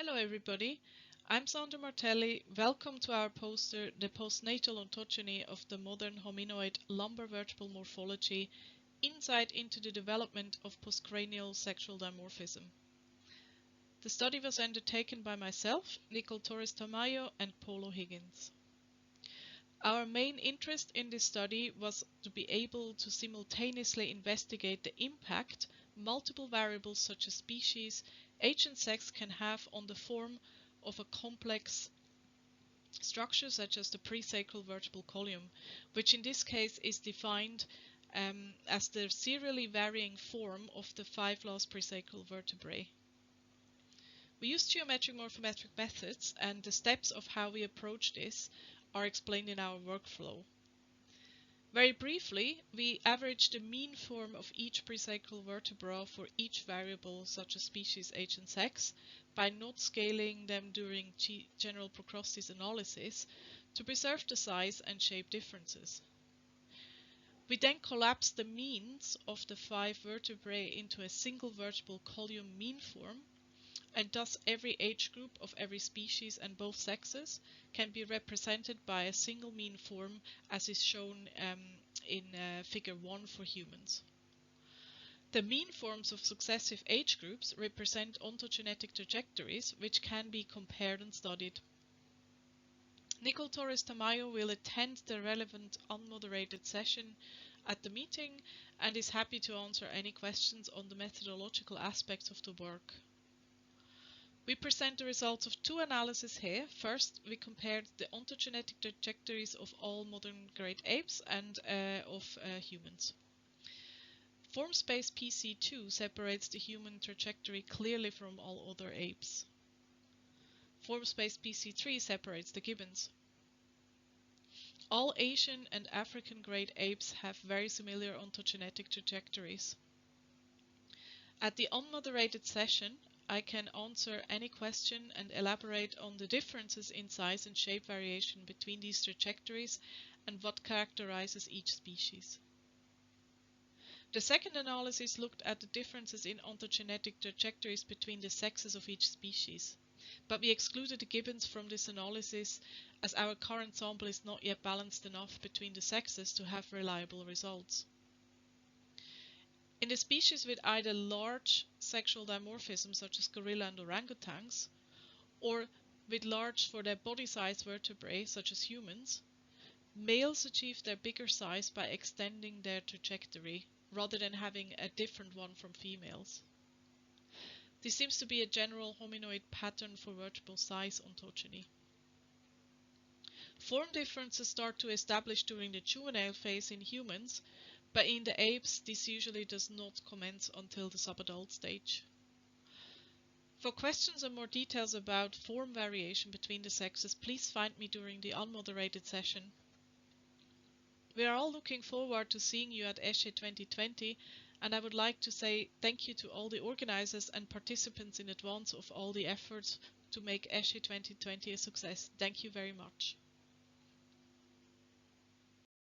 Hello everybody, I'm Sandra Martelli. Welcome to our poster, The Postnatal Ontogeny of the Modern Hominoid Lumbar Vertebral Morphology, Insight into the Development of Postcranial Sexual Dimorphism. The study was undertaken by myself, Nicole Torres Tamayo and Polo Higgins. Our main interest in this study was to be able to simultaneously investigate the impact multiple variables such as species, age and sex can have on the form of a complex structure such as the presacral vertebral column, which in this case is defined as the serially varying form of the 5 last presacral vertebrae. We use geometric morphometric methods, and the steps of how we approach this are explained in our workflow. Very briefly, we average the mean form of each presacral vertebra for each variable such as species, age and sex by not scaling them during general procrustes analysis to preserve the size and shape differences. We then collapse the means of the 5 vertebrae into a single vertebral column mean form, and thus every age group of every species and both sexes can be represented by a single mean form, as is shown in figure 1 for humans. The mean forms of successive age groups represent ontogenetic trajectories which can be compared and studied. Nicole Torres Tamayo will attend the relevant unmoderated session at the meeting and is happy to answer any questions on the methodological aspects of the work. We present the results of 2 analyses here. First, we compared the ontogenetic trajectories of all modern great apes and of humans. Form space PC2 separates the human trajectory clearly from all other apes. Form space PC3 separates the gibbons. All Asian and African great apes have very similar ontogenetic trajectories. At the unmoderated session, I can answer any question and elaborate on the differences in size and shape variation between these trajectories and what characterizes each species. The second analysis looked at the differences in ontogenetic trajectories between the sexes of each species, but we excluded the gibbons from this analysis as our current sample is not yet balanced enough between the sexes to have reliable results. In the species with either large sexual dimorphism such as gorilla and orangutans, or with large for their body size vertebrae such as humans, males achieve their bigger size by extending their trajectory rather than having a different one from females. This seems to be a general hominoid pattern for vertebral size ontogeny. Form differences start to establish during the juvenile phase in humans, but in the apes this usually does not commence until the subadult stage. For questions and more details about form variation between the sexes, please find me during the unmoderated session. We are all looking forward to seeing you at ESHE 2020, and I would like to say thank you to all the organizers and participants in advance of all the efforts to make ESHE 2020 a success. Thank you very much.